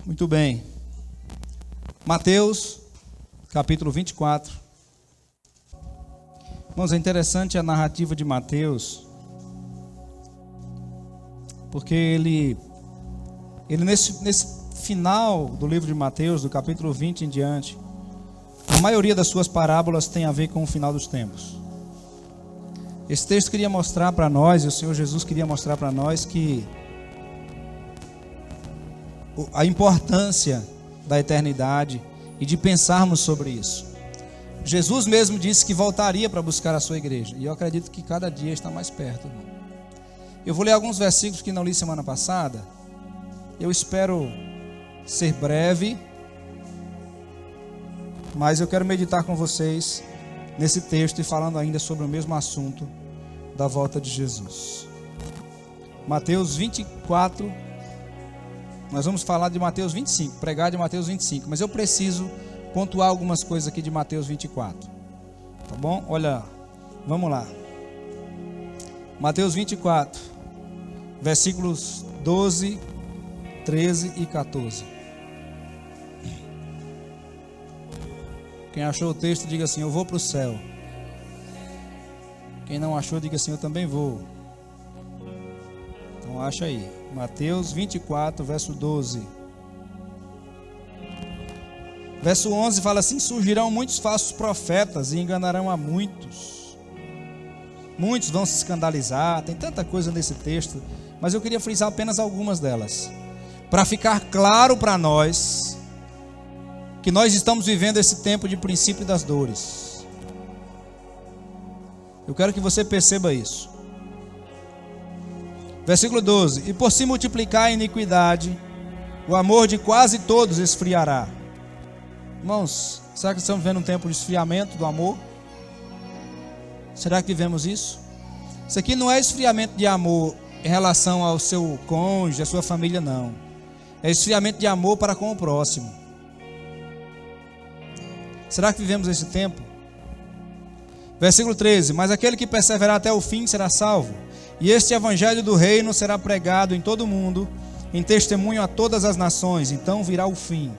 Muito bem. Mateus, capítulo 24. Irmãos, é interessante a narrativa de Mateus, porque ele nesse final do livro de Mateus, do capítulo 20 em diante, a maioria das suas parábolas tem a ver com o final dos tempos. Esse texto queria mostrar para nós, e o Senhor Jesus queria mostrar para nós que a importância da eternidade e de pensarmos sobre isso. Jesus mesmo disse que voltaria para buscar a sua igreja, e eu acredito que cada dia está mais perto, irmão. Eu vou ler alguns versículos que não li semana passada. Eu espero ser breve, mas eu quero meditar com vocês nesse texto e falando ainda sobre o mesmo assunto da volta de Jesus. Mateus 24. Nós vamos falar de Mateus 25, pregar de Mateus 25, mas eu preciso pontuar algumas coisas aqui de Mateus 24, tá bom? Olha, vamos lá. Mateus 24, versículos 12, 13 e 14. Quem achou o texto, diga assim: eu vou para o céu. Quem não achou, diga assim: eu também vou. Então acha aí. Mateus 24, verso 12. Verso 11 fala assim: surgirão muitos falsos profetas e enganarão a muitos. Muitos vão se escandalizar. Tem tanta coisa nesse texto, mas eu queria frisar apenas algumas delas, para ficar claro para nós que nós estamos vivendo esse tempo de princípio das dores. Eu quero que você perceba isso. Versículo 12: e por se multiplicar a iniquidade, o amor de quase todos esfriará. Irmãos, será que estamos vivendo um tempo de esfriamento do amor? Será que vivemos isso? Isso aqui não é esfriamento de amor em relação ao seu cônjuge, à sua família, não. É esfriamento de amor para com o próximo. Será que vivemos esse tempo? Versículo 13: mas aquele que perseverar até o fim será salvo. E este evangelho do reino será pregado em todo o mundo, em testemunho a todas as nações, então virá o fim.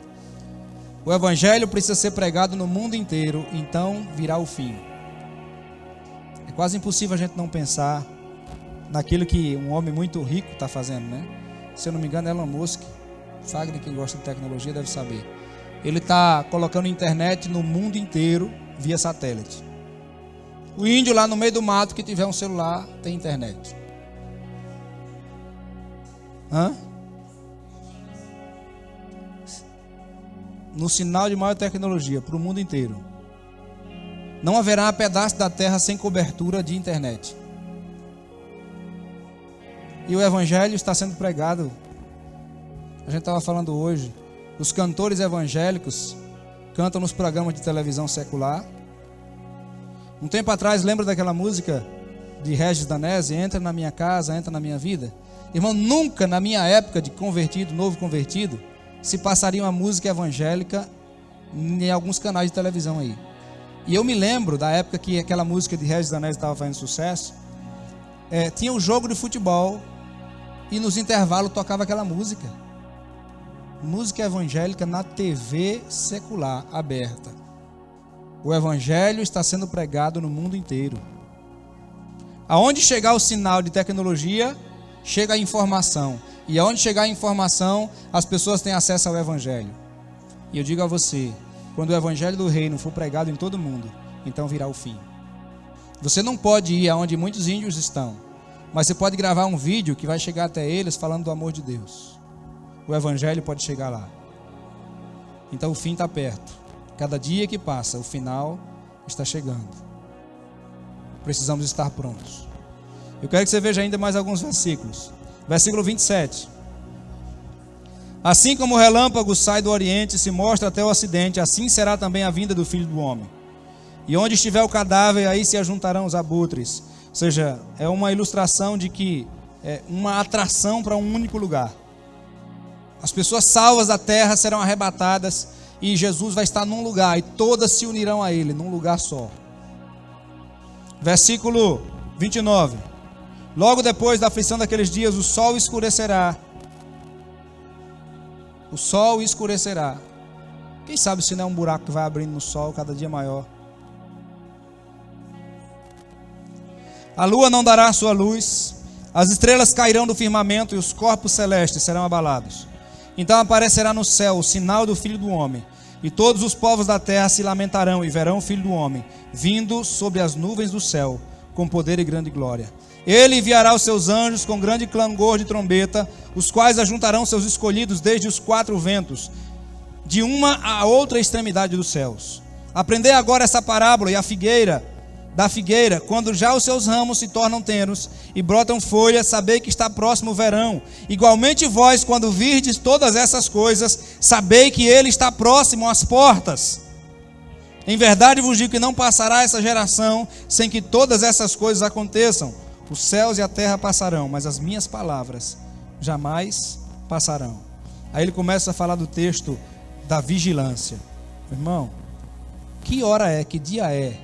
O evangelho precisa ser pregado no mundo inteiro, então virá o fim. É quase impossível a gente não pensar naquilo que um homem muito rico está fazendo, né? Se eu não me engano é Elon Musk. Fagner, quem gosta de tecnologia, deve saber. Ele está colocando internet no mundo inteiro via satélite. O índio lá no meio do mato que tiver um celular tem internet. No sinal de maior tecnologia para o mundo inteiro. Não haverá pedaço da terra sem cobertura de internet. E o evangelho está sendo pregado. A gente estava falando hoje. Os cantores evangélicos cantam nos programas de televisão secular. Um tempo atrás, lembra daquela música de Regis Danese, entra na minha casa, entra na minha vida? Irmão, nunca na minha época de convertido, novo convertido, se passaria uma música evangélica em alguns canais de televisão aí. E eu me lembro da época que aquela música de Regis Danese estava fazendo sucesso. Tinha um jogo de futebol e nos intervalos tocava aquela música. Música evangélica na TV secular aberta. O evangelho está sendo pregado no mundo inteiro. Aonde chegar o sinal de tecnologia, chega a informação. E aonde chegar a informação, as pessoas têm acesso ao evangelho. E eu digo a você, quando o evangelho do reino for pregado em todo mundo, então virá o fim. Você não pode ir aonde muitos índios estão, mas você pode gravar um vídeo que vai chegar até eles falando do amor de Deus. O evangelho pode chegar lá. Então o fim está perto. Cada dia que passa, o final está chegando. Precisamos estar prontos. Eu quero que você veja ainda mais alguns versículos. Versículo 27. Assim como o relâmpago sai do oriente e se mostra até o ocidente, assim será também a vinda do Filho do Homem. E onde estiver o cadáver, aí se ajuntarão os abutres. Ou seja, é uma ilustração de que é uma atração para um único lugar. As pessoas salvas da terra serão arrebatadas e Jesus vai estar num lugar e todas se unirão a Ele, num lugar só. Versículo 29. Logo depois da aflição daqueles dias, o sol escurecerá O sol escurecerá. Quem sabe se não é um buraco que vai abrindo no sol cada dia maior. A lua não dará a sua luz, as estrelas cairão do firmamento e os corpos celestes serão abalados. Então aparecerá no céu o sinal do Filho do Homem, e todos os povos da terra se lamentarão e verão o Filho do Homem, vindo sobre as nuvens do céu, com poder e grande glória. Ele enviará os seus anjos com grande clangor de trombeta, os quais ajuntarão seus escolhidos desde os quatro ventos, de uma a outra extremidade dos céus. Aprendei agora essa parábola da figueira, quando já os seus ramos se tornam tenros e brotam folhas, sabei que está próximo o verão. Igualmente vós, quando virdes todas essas coisas, sabei que ele está próximo às portas. Em verdade vos digo que não passará essa geração sem que todas essas coisas aconteçam. Os céus e a terra passarão, mas as minhas palavras jamais passarão. Aí ele começa a falar do texto da vigilância. Irmão, que hora é, que dia é?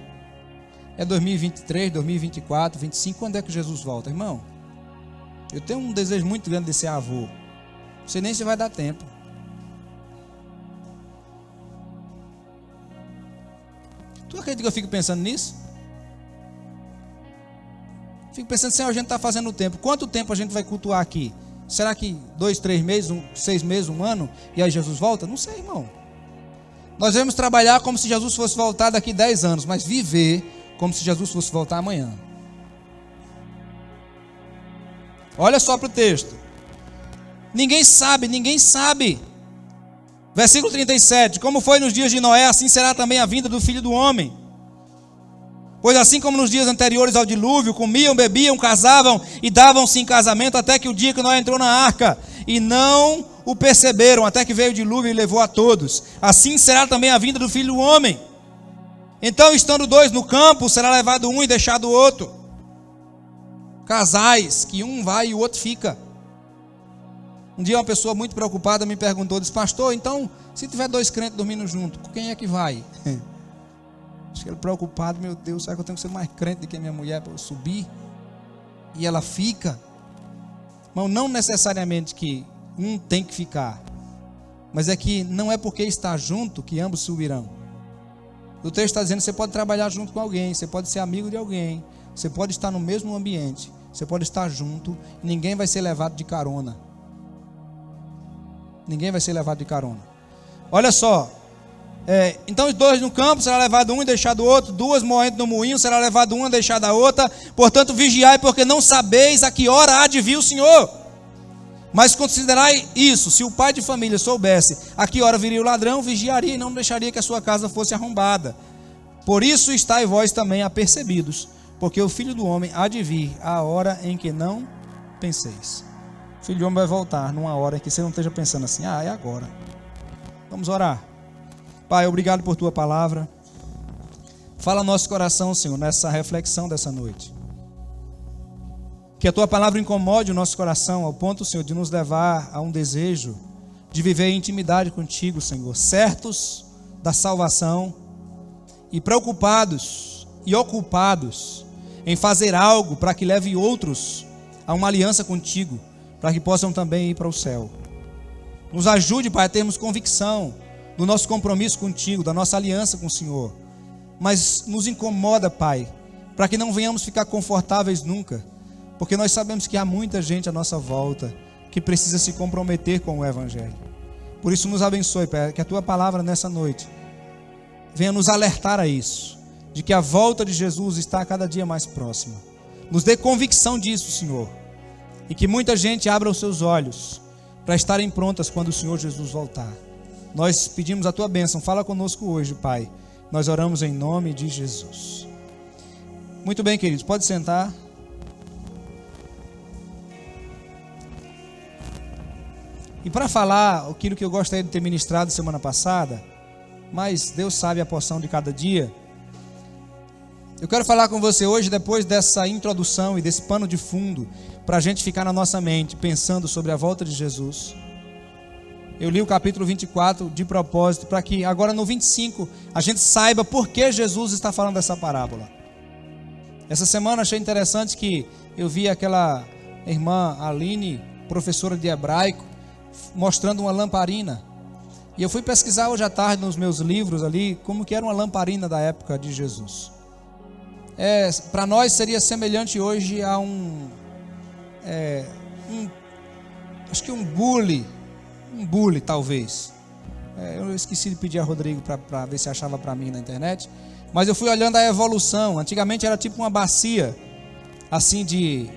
É 2023, 2024, 2025, quando é que Jesus volta? Irmão, eu tenho um desejo muito grande de ser avô. Não sei nem se vai dar tempo. Tu acredita que eu fico pensando nisso? Fico pensando, Senhor, a gente está fazendo o tempo. Quanto tempo a gente vai cultuar aqui? Será que 2, 3 meses, 6 meses, 1 ano? E aí Jesus volta? Não sei, irmão. Nós devemos trabalhar como se Jesus fosse voltar daqui 10 anos, mas viver como se Jesus fosse voltar amanhã. Olha só para o texto. Ninguém sabe. Versículo 37. Como foi nos dias de Noé, assim será também a vinda do Filho do Homem. Pois assim como nos dias anteriores ao dilúvio, comiam, bebiam, casavam e davam-se em casamento, até que o dia que Noé entrou na arca, e não o perceberam, até que veio o dilúvio e levou a todos. Assim será também a vinda do Filho do Homem. Então, estando dois no campo, será levado um e deixado o outro. Casais, que um vai e o outro fica. Um dia uma pessoa muito preocupada me perguntou, disse, pastor, então, se tiver 2 crentes dormindo junto, quem é que vai? Acho que ele preocupado, meu Deus, será que eu tenho que ser mais crente do que a minha mulher para eu subir? E ela fica. Mas não necessariamente que um tem que ficar, mas é que não é porque está junto que ambos subirão. O texto está dizendo que você pode trabalhar junto com alguém, você pode ser amigo de alguém, você pode estar no mesmo ambiente, você pode estar junto, e ninguém vai ser levado de carona. Ninguém vai ser levado de carona. Olha só, então os 2 no campo, será levado um e deixado o outro, 2 moendo no moinho, será levado uma e deixada a outra. Portanto vigiai, porque não sabeis a que hora há de vir o Senhor. Mas considerai isso, se o pai de família soubesse a que hora viria o ladrão, vigiaria e não deixaria que a sua casa fosse arrombada. Por isso estáis vós também apercebidos, porque o Filho do Homem há de vir a hora em que não penseis. O Filho do Homem vai voltar numa hora em que você não esteja pensando assim, é agora. Vamos orar. Pai, obrigado por tua palavra. Fala no nosso coração, Senhor, nessa reflexão dessa noite. Que a tua palavra incomode o nosso coração ao ponto, Senhor, de nos levar a um desejo de viver em intimidade contigo, Senhor, certos da salvação e preocupados e ocupados em fazer algo para que leve outros a uma aliança contigo, para que possam também ir para o céu. Nos ajude, Pai, a termos convicção do nosso compromisso contigo, da nossa aliança com o Senhor. Mas nos incomoda, Pai, para que não venhamos ficar confortáveis nunca, porque nós sabemos que há muita gente à nossa volta que precisa se comprometer com o Evangelho. Por isso nos abençoe, Pai, que a tua palavra nessa noite venha nos alertar a isso, de que a volta de Jesus está cada dia mais próxima. Nos dê convicção disso, Senhor, e que muita gente abra os seus olhos para estarem prontas quando o Senhor Jesus voltar. Nós pedimos a tua bênção, fala conosco hoje, Pai. Nós oramos em nome de Jesus. Muito bem, queridos, pode sentar. E para falar aquilo que eu gostaria de ter ministrado semana passada, mas Deus sabe a porção de cada dia, eu quero falar com você hoje, depois dessa introdução e desse pano de fundo, para a gente ficar na nossa mente pensando sobre a volta de Jesus. Eu li o capítulo 24 de propósito, para que agora no 25 a gente saiba por que Jesus está falando dessa parábola. Essa semana achei interessante que eu vi aquela irmã Aline, professora de hebraico, mostrando uma lamparina. E eu fui pesquisar hoje à tarde nos meus livros ali, como que era uma lamparina da época de Jesus. Para nós seria semelhante hoje a acho que um bule talvez. Eu esqueci de pedir a Rodrigo para ver se achava para mim na internet. Mas eu fui olhando a evolução. Antigamente era tipo uma bacia, assim de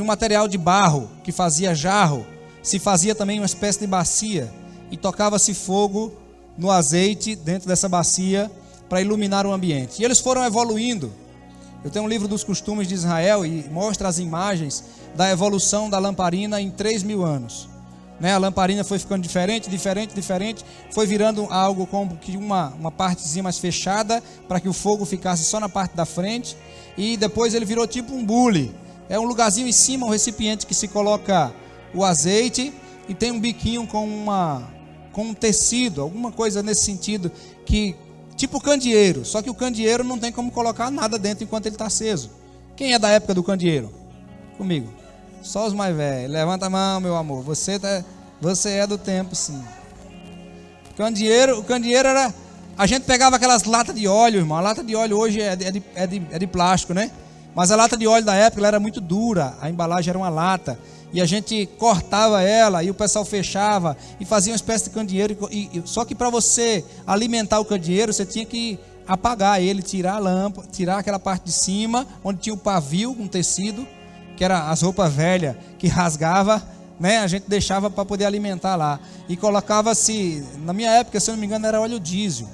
um material de barro, que fazia jarro. Se fazia também uma espécie de bacia, e tocava-se fogo no azeite dentro dessa bacia para iluminar o ambiente. E eles foram evoluindo. Eu tenho um livro dos costumes de Israel e mostra as imagens da evolução da lamparina em 3.000 anos. A lamparina foi ficando diferente, foi virando algo como que uma partezinha mais fechada, para que o fogo ficasse só na parte da frente, e depois ele virou tipo um bule. É um lugarzinho em cima, um recipiente que se coloca o azeite, e tem um biquinho com um tecido, alguma coisa nesse sentido, que tipo candeeiro, só que o candeeiro não tem como colocar nada dentro enquanto ele está aceso. Quem é da época do candeeiro? Comigo. Só os mais velhos. Levanta a mão, meu amor. Você é do tempo, sim. O candeeiro era... A gente pegava aquelas latas de óleo, irmão. A lata de óleo hoje é de plástico, né? Mas a lata de óleo da época ela era muito dura. A embalagem era uma lata. E a gente cortava ela e o pessoal fechava e fazia uma espécie de candeeiro. Só que para você alimentar o candeeiro, você tinha que apagar ele, tirar a lâmpada, tirar aquela parte de cima, onde tinha o pavio com tecido, que era as roupas velhas que rasgava, né? A gente deixava para poder alimentar lá. E colocava-se, na minha época, se eu não me engano, era óleo diesel,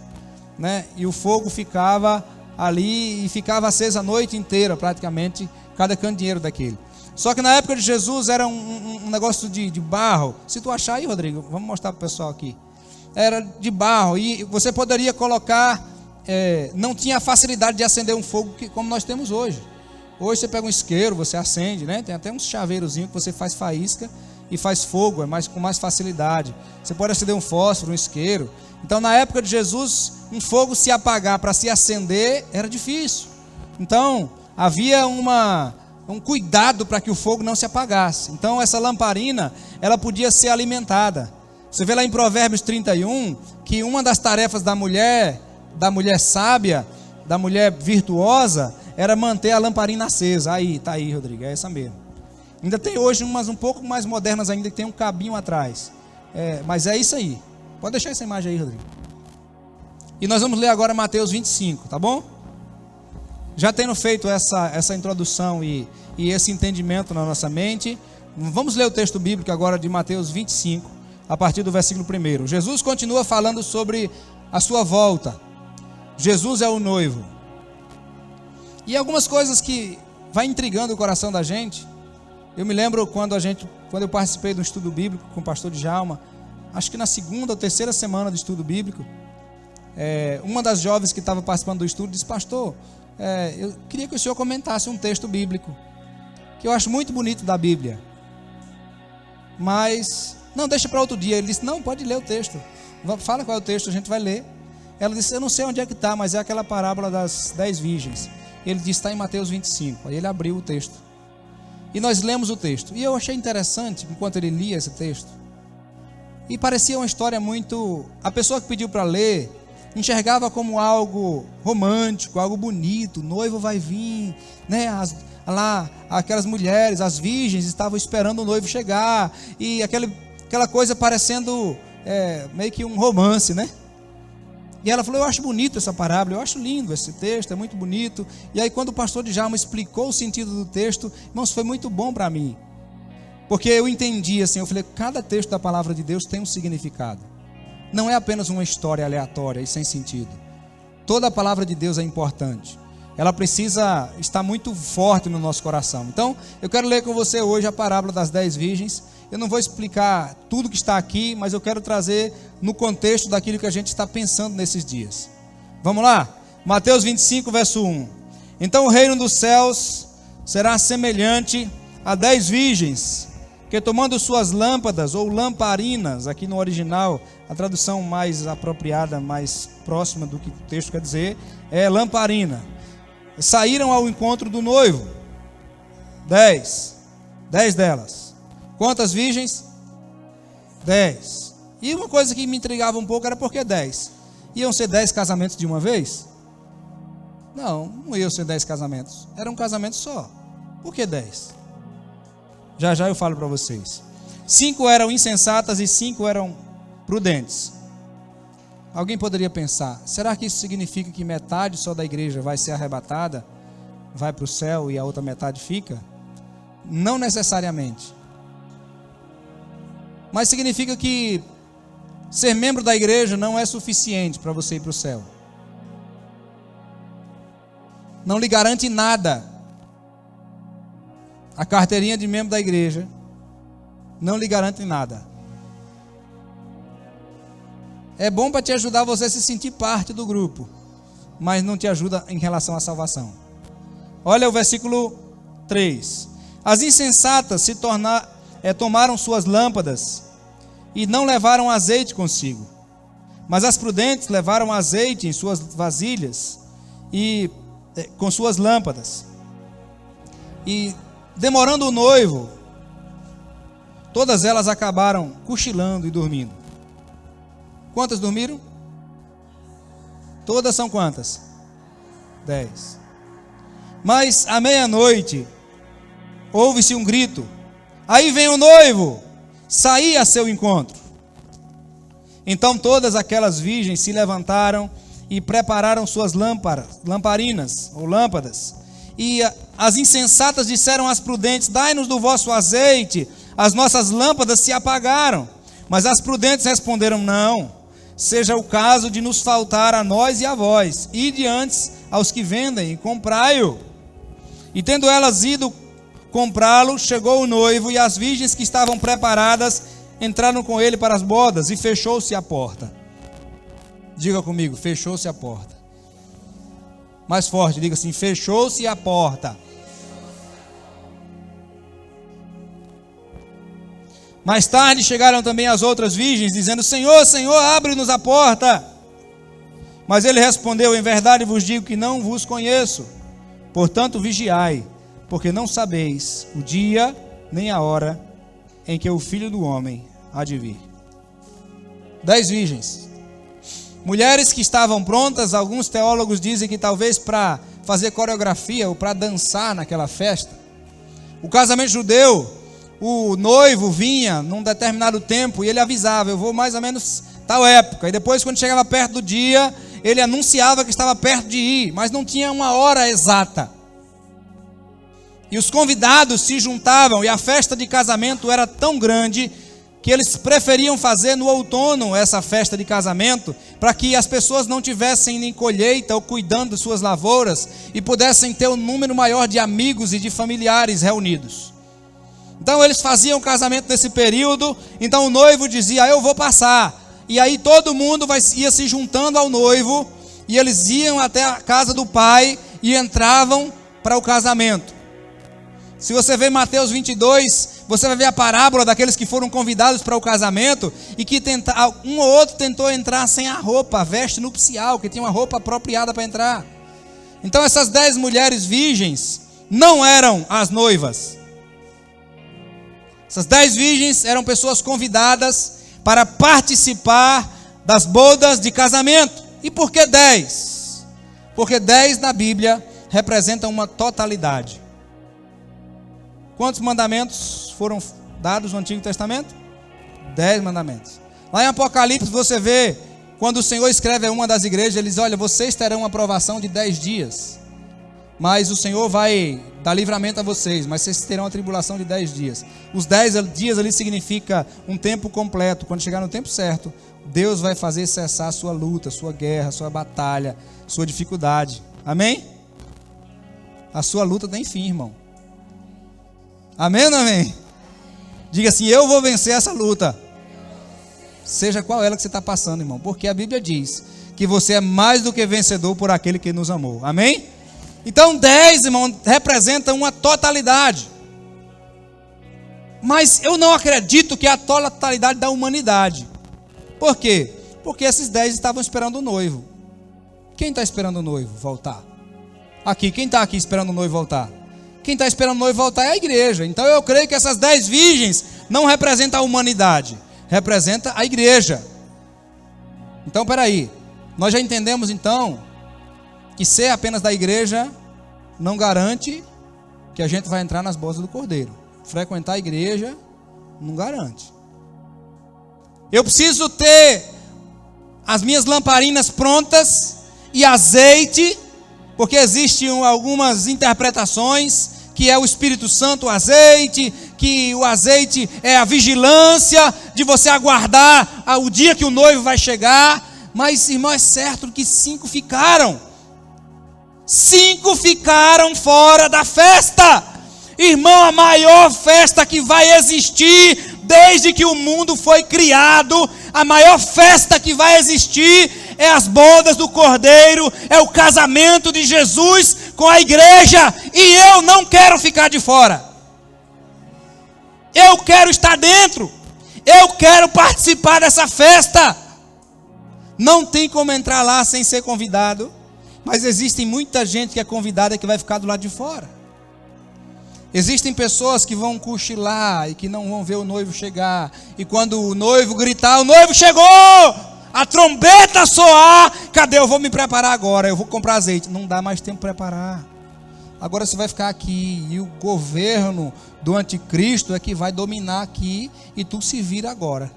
né? E o fogo ficava ali e ficava aceso a noite inteira, praticamente, cada candeeiro daquele. Só que na época de Jesus era um negócio de barro. Se tu achar aí, Rodrigo, vamos mostrar para o pessoal aqui. Era de barro e você poderia colocar, não tinha a facilidade de acender um fogo como nós temos hoje. Hoje você pega um isqueiro, você acende, né? Tem até uns chaveirozinhos que você faz faísca e faz fogo, com mais facilidade. Você pode acender um fósforo, um isqueiro. Então na época de Jesus, um fogo se apagar para se acender era difícil. Então havia um cuidado para que o fogo não se apagasse. Então essa lamparina, ela podia ser alimentada. Você vê lá em Provérbios 31, que uma das tarefas da mulher sábia, da mulher virtuosa, era manter a lamparina acesa. Aí, tá aí, Rodrigo, é essa mesmo. Ainda tem hoje umas um pouco mais modernas ainda, que tem um cabinho atrás. Mas é isso aí. Pode deixar essa imagem aí, Rodrigo. E nós vamos ler agora Mateus 25, tá bom? Já tendo feito essa introdução e esse entendimento na nossa mente, vamos ler o texto bíblico agora de Mateus 25, a partir do versículo 1. Jesus continua falando sobre a sua volta. Jesus é o noivo. E algumas coisas que vai intrigando o coração da gente. Eu me lembro quando eu participei do estudo bíblico com o pastor Djalma, acho que na 2ª ou 3ª semana do estudo bíblico, uma das jovens que estava participando do estudo disse: pastor, eu queria que o senhor comentasse um texto bíblico, que eu acho muito bonito da Bíblia, mas, não, deixa para outro dia. Ele disse: não, pode ler o texto, fala qual é o texto, a gente vai ler. Ela disse: eu não sei onde é que está, mas é aquela parábola das 10 virgens. Ele disse: está em Mateus 25, aí ele abriu o texto, e nós lemos o texto, e eu achei interessante, enquanto ele lia esse texto, e parecia uma história muito, a pessoa que pediu para ler, enxergava como algo romântico, algo bonito. O noivo vai vir, né? Lá, aquelas mulheres, as virgens, estavam esperando o noivo chegar, e aquela coisa parecendo meio que um romance, né? E ela falou: eu acho bonito essa parábola, eu acho lindo esse texto, é muito bonito. E aí quando o pastor Djalma explicou o sentido do texto, irmãos, foi muito bom para mim, porque eu entendi assim, eu falei: cada texto da palavra de Deus tem um significado. Não é apenas uma história aleatória e sem sentido. Toda a palavra de Deus é importante. Ela precisa estar muito forte no nosso coração. Então, eu quero ler com você hoje a parábola das 10 virgens. Eu não vou explicar tudo que está aqui, mas eu quero trazer no contexto daquilo que a gente está pensando nesses dias. Vamos lá? Mateus 25, verso 1. Então o reino dos céus será semelhante a 10 virgens, que tomando suas lâmpadas, ou lamparinas, aqui no original, a tradução mais apropriada, mais próxima do que o texto quer dizer, é lamparina, saíram ao encontro do noivo. 10 delas. Quantas virgens? 10. E uma coisa que me intrigava um pouco era por que 10? Iam ser 10 casamentos de uma vez? Não iam ser 10 casamentos. Era um casamento só. Por que 10? Já eu falo para vocês. 5 eram insensatas e 5 eram prudentes. Alguém poderia pensar, será que isso significa que metade só da igreja vai ser arrebatada, vai para o céu e a outra metade fica? Não necessariamente. Mas significa que ser membro da igreja não é suficiente para você ir para o céu. Não lhe garante nada. A carteirinha de membro da igreja não lhe garante nada. É bom para te ajudar você a se sentir parte do grupo, mas não te ajuda em relação à salvação. Olha o versículo 3. As insensatas tomaram suas lâmpadas e não levaram azeite consigo, mas as prudentes levaram azeite em suas vasilhas e com suas lâmpadas. E demorando o noivo, todas elas acabaram cochilando e dormindo. Quantas dormiram? Todas são quantas? 10. Mas à meia-noite ouve-se um grito: aí vem o noivo, saí a seu encontro. Então todas aquelas virgens se levantaram e prepararam suas lamparinas ou lâmpadas. E as insensatas disseram às prudentes: dai-nos do vosso azeite, as nossas lâmpadas se apagaram. Mas as prudentes responderam: não seja o caso de nos faltar a nós e a vós, ide antes aos que vendem e comprai-o. E tendo elas ido comprá-lo, chegou o noivo, e as virgens que estavam preparadas entraram com ele para as bodas, e fechou-se a porta. Diga comigo, fechou-se a porta. Mais forte, diga assim: fechou-se a porta. Mais tarde chegaram também as outras virgens, dizendo: Senhor, Senhor, abre-nos a porta. Mas ele respondeu: em verdade vos digo que não vos conheço. Portanto vigiai, porque não sabeis o dia nem a hora em que o Filho do Homem há de vir. 10 virgens. Mulheres que estavam prontas. Alguns teólogos dizem que talvez para fazer coreografia ou para dançar naquela festa. O casamento judeu, o noivo vinha num determinado tempo e ele avisava: eu vou mais ou menos tal época. E depois, quando chegava perto do dia, ele anunciava que estava perto de ir, mas não tinha uma hora exata. E os convidados se juntavam, e a festa de casamento era tão grande que eles preferiam fazer no outono essa festa de casamento, para que as pessoas não tivessem nem colheita ou cuidando de suas lavouras e pudessem ter um número maior de amigos e de familiares reunidos. Então eles faziam o casamento nesse período. Então o noivo dizia: eu vou passar. E aí todo mundo ia se juntando ao noivo, e eles iam até a casa do pai e entravam para o casamento. Se você ver Mateus 22, você vai ver a parábola daqueles que foram convidados para o casamento e que um ou outro tentou entrar sem a roupa, a veste nupcial, que tinha uma roupa apropriada para entrar. Então essas 10 mulheres virgens não eram as noivas. Essas 10 virgens eram pessoas convidadas para participar das bodas de casamento. E por que 10? Porque 10 na Bíblia representam uma totalidade. Quantos mandamentos foram dados no Antigo Testamento? 10 mandamentos. Lá em Apocalipse você vê, quando o Senhor escreve a uma das igrejas, ele diz: olha, vocês terão uma aprovação de 10 dias. Mas o Senhor vai dar livramento a vocês, mas vocês terão uma tribulação de 10 dias. Os 10 dias ali significa um tempo completo. Quando chegar no tempo certo, Deus vai fazer cessar a sua luta, sua guerra, sua batalha, sua dificuldade. Amém? A sua luta tem fim, irmão. Amém ou não amém? Diga assim: eu vou vencer essa luta. Seja qual ela que você está passando, irmão. Porque a Bíblia diz que você é mais do que vencedor por aquele que nos amou. Amém? Então 10, irmão, representa uma totalidade. Mas eu não acredito que é a totalidade da humanidade. Por quê? Porque esses 10 estavam esperando o noivo. Quem está esperando o noivo voltar? Aqui, quem está aqui esperando o noivo voltar? Quem está esperando o noivo voltar é a igreja. Então eu creio que essas 10 virgens não representa a humanidade, representa a igreja. Então, peraí, nós já entendemos então que ser apenas da igreja não garante que a gente vai entrar nas bodas do Cordeiro. Frequentar a igreja não garante. Eu preciso ter as minhas lamparinas prontas e azeite, porque existem algumas interpretações que é o Espírito Santo o azeite, que o azeite é a vigilância de você aguardar o dia que o noivo vai chegar. Mas, irmão, é certo que 5 ficaram. 5 ficaram fora da festa. Irmão, a maior festa que vai existir desde que o mundo foi criado, a maior festa que vai existir é as bodas do Cordeiro, é o casamento de Jesus com a igreja, e eu não quero ficar de fora. Eu quero estar dentro. Eu quero participar dessa festa. Não tem como entrar lá sem ser convidado, mas existe muita gente que é convidada e que vai ficar do lado de fora. Existem pessoas que vão cochilar e que não vão ver o noivo chegar. E quando o noivo gritar, o noivo chegou! A trombeta soar, cadê? Eu vou me preparar agora, eu vou comprar azeite. Não dá mais tempo para preparar. Agora você vai ficar aqui e o governo do anticristo é que vai dominar aqui e tu se vira agora.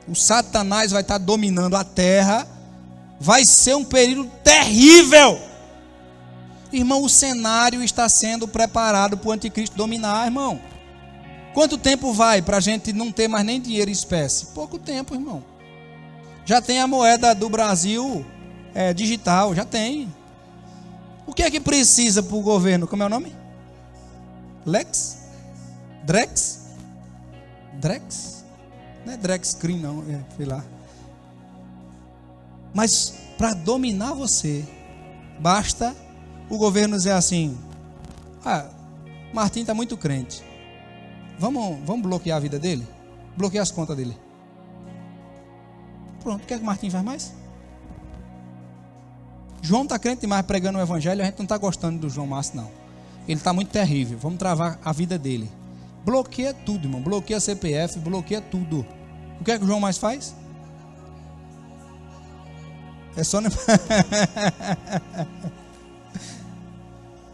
O Satanás vai estar dominando a terra. Vai ser um período terrível. Irmão, o cenário está sendo preparado para o anticristo dominar, irmão. Quanto tempo vai para a gente não ter mais nem dinheiro em espécie? Pouco tempo, irmão. Já tem a moeda do Brasil digital, já tem. O que é que precisa para o governo? Como é o nome? Lex? Drex? Drex? Não é Drex Screen não, sei lá. Mas para dominar você, basta o governo dizer assim: Martim está muito crente, vamos bloquear a vida dele? Bloquear as contas dele. Pronto, o que é que o Martim faz mais? João está crente demais pregando o evangelho, a gente não está gostando do João Márcio não. Ele está muito terrível, vamos travar a vida dele. Bloqueia tudo, irmão, bloqueia CPF, bloqueia tudo. O que é que o João mais faz? É só...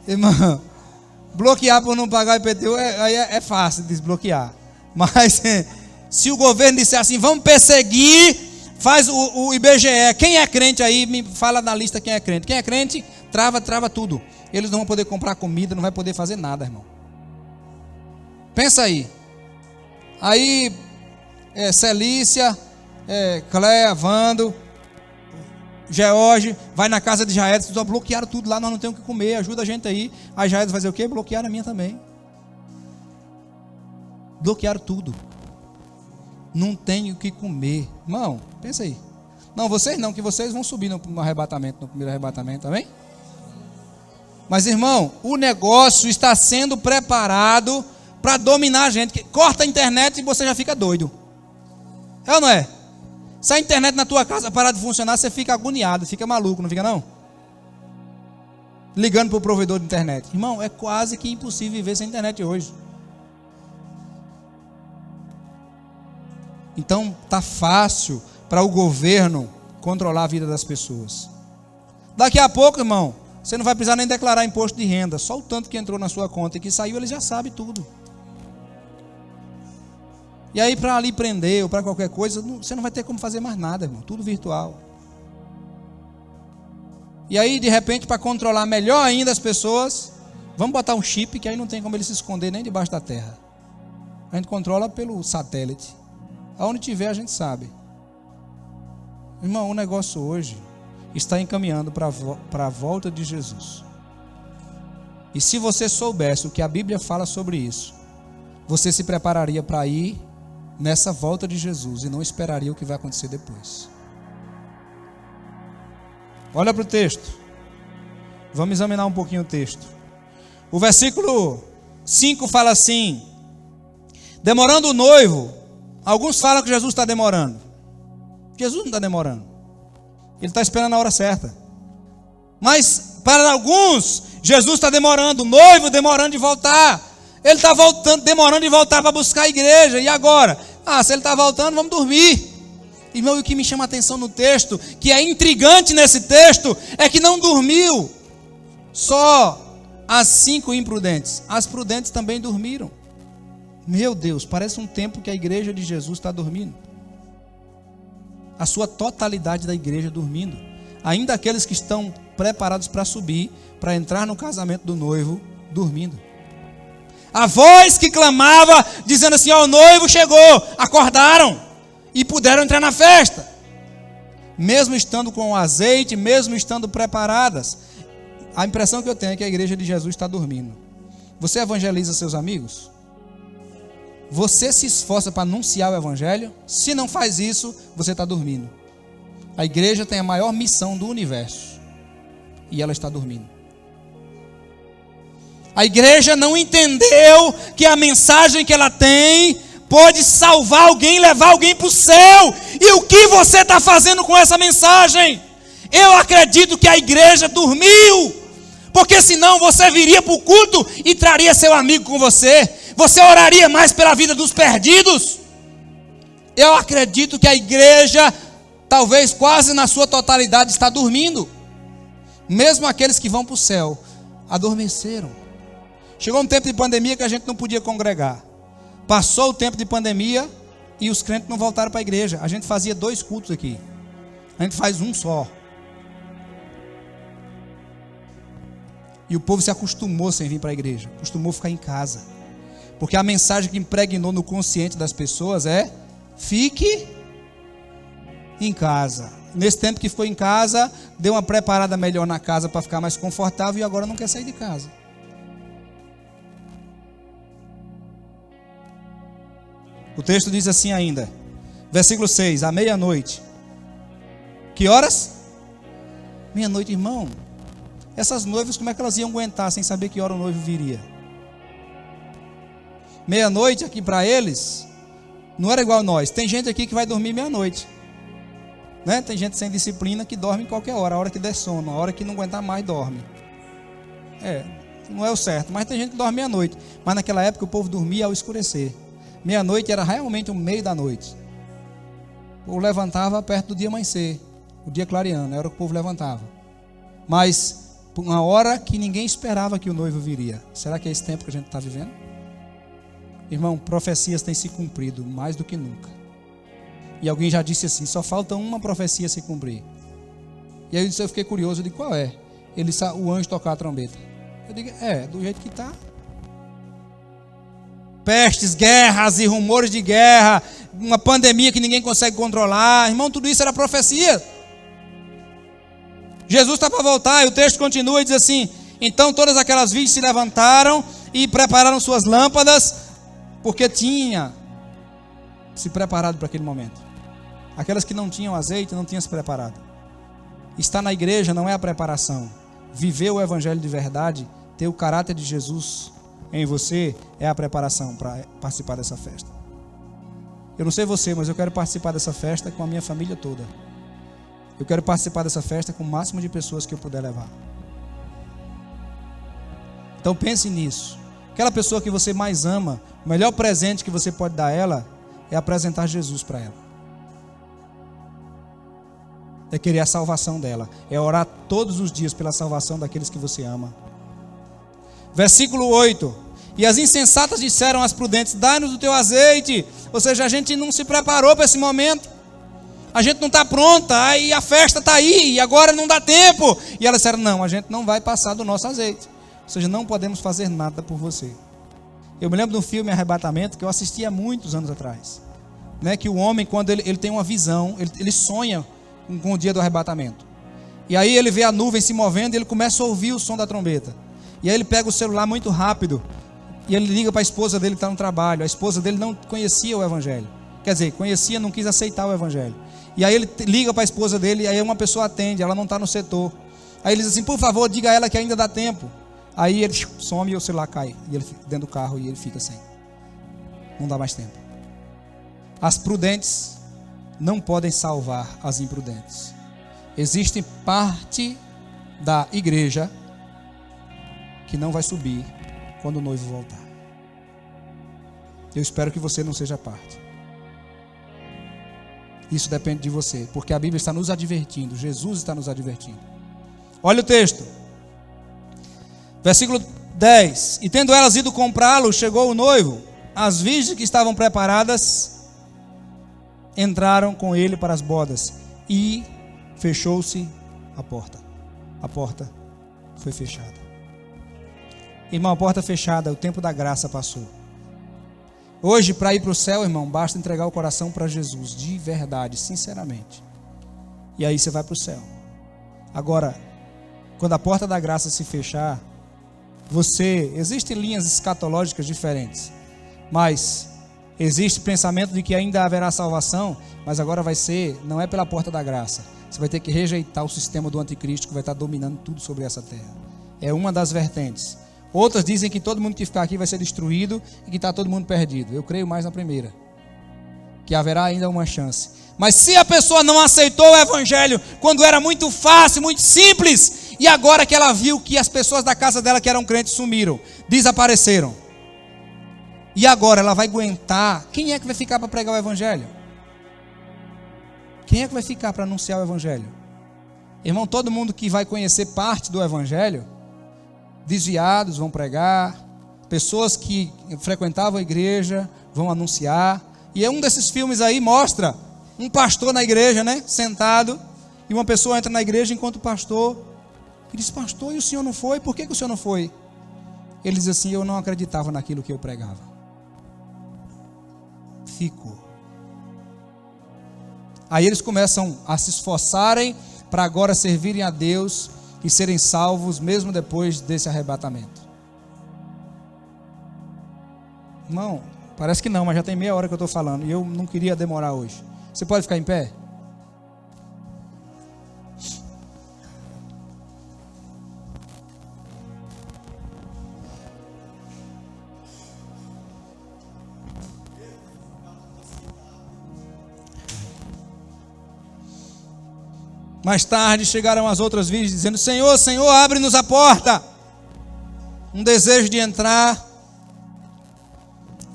Irmão, bloquear por não pagar o IPTU é fácil de desbloquear. Mas se o governo disser assim, vamos perseguir, faz o IBGE. Quem é crente aí, me fala na lista quem é crente. Quem é crente, trava tudo. Eles não vão poder comprar comida, não vai poder fazer nada, irmão. Pensa aí. Aí, Celícia, Cléia, Vando, George, vai na casa de Jaedes, bloquearam tudo lá, nós não temos o que comer, ajuda a gente aí. Aí Jaedes vai fazer o quê? Bloquearam a minha também. Bloquearam tudo. Não tenho o que comer. Irmão, pensa aí. Não, vocês não, que vocês vão subir no arrebatamento, no primeiro arrebatamento, amém? Mas irmão, o negócio está sendo preparado para dominar a gente. Corta a internet e você já fica doido. É ou não é? Se a internet na tua casa parar de funcionar, você fica agoniado, fica maluco, não fica não? Ligando para o provedor de internet. Irmão, é quase que impossível viver sem internet hoje. Então, tá fácil para o governo controlar a vida das pessoas. Daqui a pouco, irmão, você não vai precisar nem declarar imposto de renda. Só o tanto que entrou na sua conta e que saiu, ele já sabe tudo. E aí para ali prender ou para qualquer coisa, você não vai ter como fazer mais nada, irmão. Tudo virtual. E aí de repente, para controlar melhor ainda as pessoas, vamos botar um chip que aí não tem como ele se esconder nem debaixo da terra. A gente controla pelo satélite. Aonde tiver a gente sabe. Irmão, o negócio hoje está encaminhando para a volta de Jesus. E se você soubesse o que a Bíblia fala sobre isso, você se prepararia para ir nessa volta de Jesus e não esperaria o que vai acontecer depois. Olha para o texto. Vamos examinar um pouquinho o texto. O versículo 5 fala assim: demorando o noivo. Alguns falam que Jesus está demorando. Jesus não está demorando. Ele está esperando a hora certa. Mas para alguns, Jesus está demorando. O noivo demorando de voltar. Ele está voltando, demorando de voltar para buscar a igreja. E agora? Se ele está voltando, vamos dormir. Irmão, e o que me chama a atenção no texto, que é intrigante nesse texto, é que não dormiu só as 5 imprudentes. As prudentes também dormiram. Meu Deus, parece um tempo que a igreja de Jesus está dormindo. A sua totalidade da igreja dormindo. Ainda aqueles que estão preparados para subir, para entrar no casamento do noivo, dormindo. A voz que clamava, dizendo assim: ó, o noivo chegou, acordaram e puderam entrar na festa. Mesmo estando com o azeite, mesmo estando preparadas. A impressão que eu tenho é que a igreja de Jesus está dormindo. Você evangeliza seus amigos? Você se esforça para anunciar o evangelho? Se não faz isso, você está dormindo. A igreja tem a maior missão do universo e ela está dormindo. A igreja não entendeu que a mensagem que ela tem pode salvar alguém, levar alguém para o céu. E o que você está fazendo com essa mensagem? Eu acredito que a igreja dormiu, porque senão você viria para o culto e traria seu amigo com você. Você oraria mais pela vida dos perdidos. Eu acredito que a igreja, talvez quase na sua totalidade, está dormindo. Mesmo aqueles que vão para o céu, adormeceram. Chegou um tempo de pandemia que a gente não podia congregar. Passou o tempo de pandemia e os crentes não voltaram para a igreja. A gente fazia 2 cultos aqui. A gente faz um só. E o povo se acostumou sem vir para a igreja. Acostumou a ficar em casa. Porque a mensagem que impregnou no consciente das pessoas é: fique em casa. Nesse tempo que ficou em casa, deu uma preparada melhor na casa para ficar mais confortável e agora não quer sair de casa. O texto diz assim ainda, versículo 6, à meia-noite. Que horas? Meia-noite, irmão. Essas noivas, como é que elas iam aguentar sem saber que hora o noivo viria? Meia-noite aqui para eles, não era igual a nós. Tem gente aqui que vai dormir meia-noite, né? Tem gente sem disciplina que dorme em qualquer hora, a hora que der sono, a hora que não aguentar mais dorme. Não é o certo, mas tem gente que dorme meia-noite. Mas naquela época o povo dormia ao escurecer. Meia-noite era realmente o meio da noite. O povo levantava perto do dia amanhecer, o dia clareando, era o que o povo levantava. Mas uma hora que ninguém esperava que o noivo viria. Será que é esse tempo que a gente está vivendo? Irmão, profecias têm se cumprido mais do que nunca. E alguém já disse assim: só falta uma profecia se cumprir. E aí eu fiquei curioso de qual é. O anjo tocar a trombeta. Eu digo, do jeito que está. Pestes, guerras e rumores de guerra, uma pandemia que ninguém consegue controlar. Irmão, tudo isso era profecia. Jesus está para voltar e o texto continua e diz assim: então todas aquelas virgens se levantaram e prepararam suas lâmpadas, porque tinha se preparado para aquele momento. Aquelas que não tinham azeite não tinham se preparado. Estar na igreja não é a preparação. Viver o evangelho de verdade, ter o caráter de Jesus em você, é a preparação para participar dessa festa. Eu não sei você, mas eu quero participar dessa festa com a minha família toda. Eu quero participar dessa festa com o máximo de pessoas que eu puder levar. Então pense nisso. Aquela pessoa que você mais ama, o melhor presente que você pode dar a ela é apresentar Jesus para ela. É querer a salvação dela. É orar todos os dias pela salvação daqueles que você ama. Versículo 8. E as insensatas disseram às prudentes: dai-nos o teu azeite. Ou seja, a gente não se preparou para esse momento. A gente não está pronta. Aí a festa está aí. E agora não dá tempo. E elas disseram: não, a gente não vai passar do nosso azeite. Ou seja, não podemos fazer nada por você. Eu me lembro de um filme Arrebatamento que eu assisti há muitos anos atrás, né? Que o homem, quando ele tem uma visão, ele sonha com o dia do arrebatamento. E aí ele vê a nuvem se movendo e ele começa a ouvir o som da trombeta. E aí ele pega o celular muito rápido e ele liga para a esposa dele que está no trabalho. A esposa dele não conhecia o evangelho. Quer dizer, conhecia, não quis aceitar o evangelho. E aí ele liga para a esposa dele e aí uma pessoa atende, ela não está no setor. Aí ele diz assim: por favor, diga a ela que ainda dá tempo. Aí ele some e o celular cai e ele fica dentro do carro e ele fica sem. Não dá mais tempo. As prudentes não podem salvar as imprudentes. Existe parte da igreja que não vai subir quando o noivo voltar. Eu espero que você não seja parte. Isso depende de você, porque a Bíblia está nos advertindo, Jesus está nos advertindo. Olha o texto. Versículo 10. E tendo elas ido comprá-lo, chegou o noivo. As virgens que estavam preparadas entraram com ele para as bodas. E fechou-se a porta. A porta foi fechada. Irmão, a porta fechada, o tempo da graça passou. Hoje, para ir para o céu, irmão, basta entregar o coração para Jesus, de verdade, sinceramente. E aí você vai para o céu. Agora, quando a porta da graça se fechar, existem linhas escatológicas diferentes, mas existe pensamento de que ainda haverá salvação, mas agora não é pela porta da graça. Você vai ter que rejeitar o sistema do anticristo que vai estar dominando tudo sobre essa terra. É uma das vertentes. Outras dizem que todo mundo que ficar aqui vai ser destruído e que está todo mundo perdido. Eu creio mais na primeira, que haverá ainda uma chance. Mas se a pessoa não aceitou o evangelho quando era muito fácil, muito simples, e agora que ela viu que as pessoas da casa dela que eram crentes sumiram, desapareceram, e agora ela vai aguentar, quem é que vai ficar para pregar o evangelho? Quem é que vai ficar para anunciar o evangelho? Irmão, todo mundo que vai conhecer parte do evangelho, desviados vão pregar, pessoas que frequentavam a igreja vão anunciar. E um desses filmes aí mostra um pastor na igreja, né, sentado, e uma pessoa entra na igreja enquanto o pastor, e diz: pastor, e o senhor não foi? Por que o senhor não foi? Ele diz assim: eu não acreditava naquilo que eu pregava. Ficou. Aí eles começam a se esforçarem para agora servirem a Deus e serem salvos mesmo depois desse arrebatamento. Irmão, parece que não, mas já tem meia hora que eu estou falando e eu não queria demorar hoje. Você pode ficar em pé? Mais tarde chegaram as outras virgens dizendo: Senhor, Senhor, abre-nos a porta. Um desejo de entrar.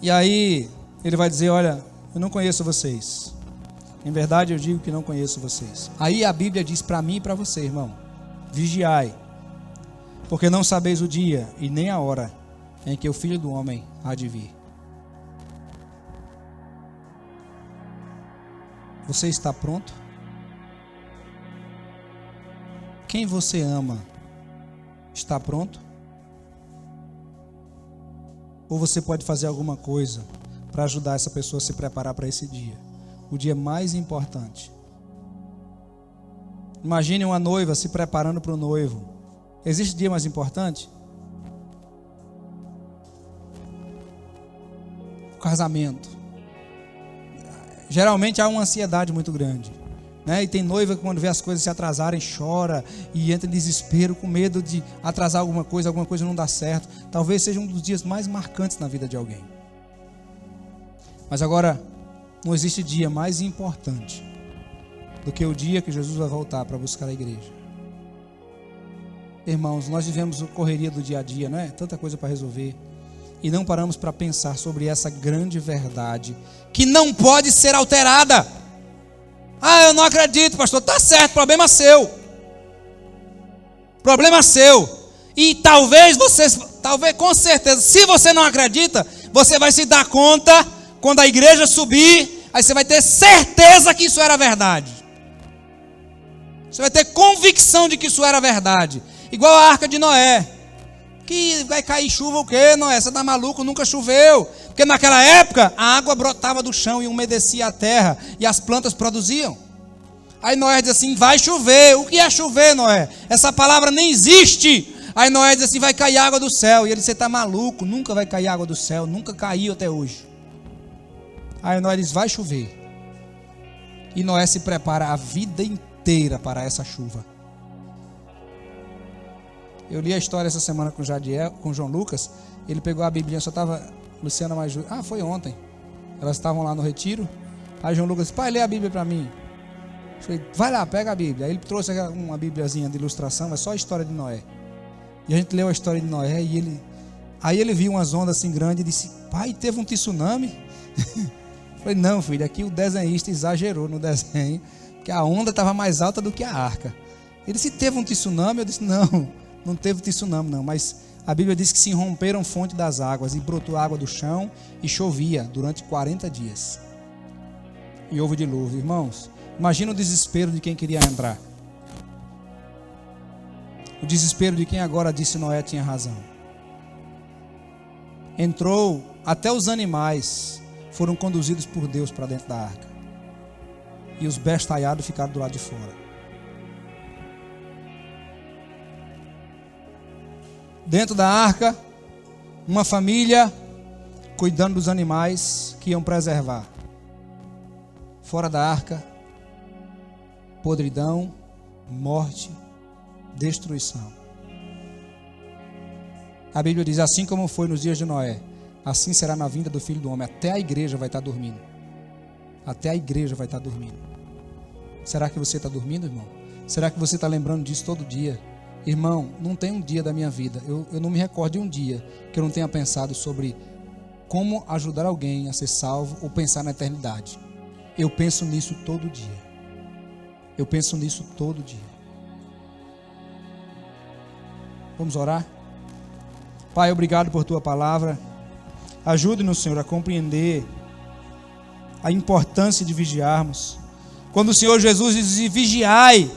E aí ele vai dizer: olha, eu não conheço vocês. Em verdade eu digo que não conheço vocês. Aí a Bíblia diz para mim e para você, irmão: vigiai, porque não sabeis o dia e nem a hora em que o Filho do Homem há de vir. Você está pronto? Quem você ama está pronto? Ou você pode fazer alguma coisa para ajudar essa pessoa a se preparar para esse dia, o dia mais importante? Imagine uma noiva se preparando para o noivo. Existe dia mais importante? O casamento. Geralmente há uma ansiedade muito grande, né? E tem noiva que quando vê as coisas se atrasarem chora e entra em desespero com medo de atrasar alguma coisa não dar certo. Talvez seja um dos dias mais marcantes na vida de alguém. Mas agora, não existe dia mais importante do que o dia que Jesus vai voltar para buscar a igreja. Irmãos, nós vivemos a correria do dia a dia, não é? Tanta coisa para resolver. E não paramos para pensar sobre essa grande verdade que não pode ser alterada. Ah, eu não acredito, pastor. Tá certo, problema seu. Problema seu. E talvez, com certeza, se você não acredita, você vai se dar conta quando a igreja subir, aí você vai ter certeza que isso era verdade. Você vai ter convicção de que isso era verdade. Igual a arca de Noé. Que vai cair chuva o quê, Noé? Você tá maluco? Nunca choveu. Porque naquela época a água brotava do chão e umedecia a terra e as plantas produziam. Aí Noé diz assim: vai chover. O que é chover, Noé? Essa palavra nem existe. Aí Noé diz assim: vai cair água do céu. E ele diz: você está maluco? Nunca vai cair água do céu. Nunca caiu até hoje. Aí Noé diz: vai chover. E Noé se prepara a vida inteira para essa chuva. Eu li a história essa semana com o Jadiel, com o João Lucas. Ele pegou a Bíblia, só estava Luciana mais... foi ontem. Elas estavam lá no retiro. Aí João Lucas disse: pai, lê a Bíblia para mim. Eu falei: vai lá, pega a Bíblia. Aí ele trouxe uma Bíbliazinha de ilustração, é só a história de Noé. E a gente leu a história de Noé e aí ele viu umas ondas assim grandes e disse: pai, teve um tsunami? Falei, não, filho, aqui o desenhista exagerou no desenho, porque a onda estava mais alta do que a arca. Ele disse, teve um tsunami? Eu disse, não teve tsunami não, mas a Bíblia diz que se romperam fonte das águas e brotou água do chão e chovia durante 40 dias. E houve dilúvio. Irmãos, imagina o desespero de quem queria entrar. O desespero de quem agora disse Noé tinha razão. Entrou, até os animais foram conduzidos por Deus para dentro da arca. E os bestalhados ficaram do lado de fora. Dentro da arca, uma família cuidando dos animais que iam preservar. Fora da arca, podridão, morte, destruição. A Bíblia diz, assim como foi nos dias de Noé, assim será na vinda do Filho do Homem. Até a igreja vai estar dormindo. Até a igreja vai estar dormindo. Será que você está dormindo, irmão? Será que você está lembrando disso todo dia? Irmão, não tem um dia da minha vida, eu não me recordo de um dia que eu não tenha pensado sobre como ajudar alguém a ser salvo ou pensar na eternidade. Eu penso nisso todo dia. Eu penso nisso todo dia. Vamos orar? Pai, obrigado por tua palavra. Ajude-nos, Senhor, a compreender a importância de vigiarmos. Quando o Senhor Jesus diz vigiai,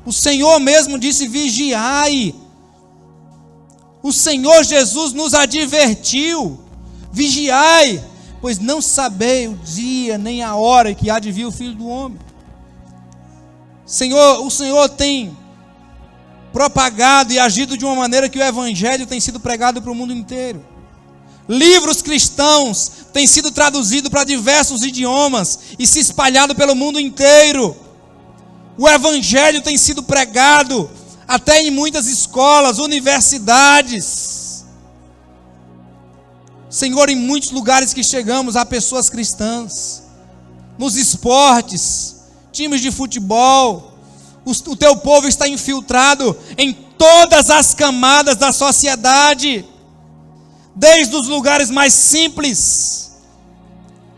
o Senhor mesmo disse vigiai. O Senhor Jesus nos advertiu, vigiai, pois não sabei o dia nem a hora que há de vir o Filho do Homem. Senhor, o Senhor tem propagado e agido de uma maneira que o Evangelho tem sido pregado para o mundo inteiro. Livros cristãos têm sido traduzidos para diversos idiomas e se espalhado pelo mundo inteiro. O Evangelho tem sido pregado até em muitas escolas, universidades. Senhor, em muitos lugares que chegamos há pessoas cristãs. Nos esportes, times de futebol, o teu povo está infiltrado em todas as camadas da sociedade. Desde os lugares mais simples,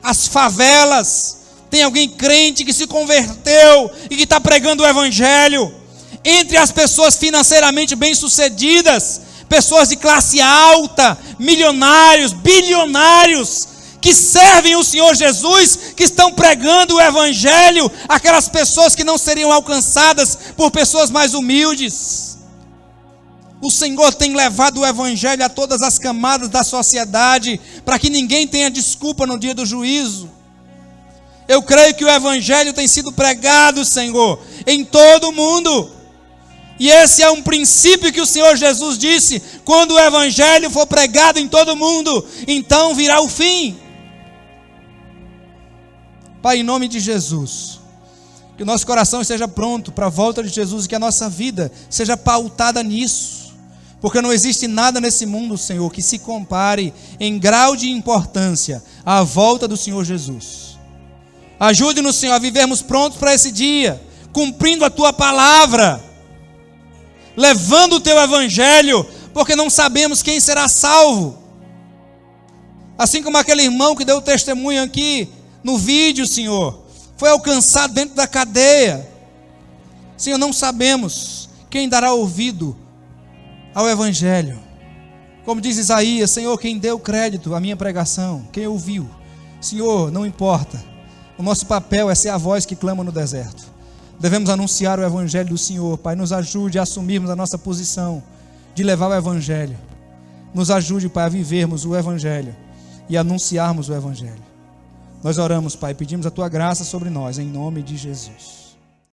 as favelas, tem alguém crente que se converteu e que está pregando o Evangelho. Entre as pessoas financeiramente bem-sucedidas, pessoas de classe alta, milionários, bilionários, que servem o Senhor Jesus, que estão pregando o Evangelho, aquelas pessoas que não seriam alcançadas por pessoas mais humildes. O Senhor tem levado o Evangelho a todas as camadas da sociedade, para que ninguém tenha desculpa no dia do juízo. Eu creio que o Evangelho tem sido pregado, Senhor, em todo o mundo. E esse é um princípio que o Senhor Jesus disse: quando o Evangelho for pregado em todo o mundo, então virá o fim. Pai, em nome de Jesus, que o nosso coração esteja pronto para a volta de Jesus e que a nossa vida seja pautada nisso. Porque não existe nada nesse mundo, Senhor, que se compare em grau de importância à volta do Senhor Jesus. Ajude-nos, Senhor, a vivermos prontos para esse dia, cumprindo a Tua palavra, levando o Teu Evangelho, porque não sabemos quem será salvo. Assim como aquele irmão que deu testemunho aqui no vídeo, Senhor, foi alcançado dentro da cadeia. Senhor, não sabemos quem dará ouvido ao Evangelho. Como diz Isaías, Senhor, quem deu crédito à minha pregação, quem ouviu. Senhor, não importa. O nosso papel é ser a voz que clama no deserto. Devemos anunciar o Evangelho do Senhor. Pai, nos ajude a assumirmos a nossa posição de levar o Evangelho. Nos ajude, Pai, a vivermos o Evangelho e anunciarmos o Evangelho. Nós oramos, Pai, pedimos a Tua graça sobre nós, em nome de Jesus.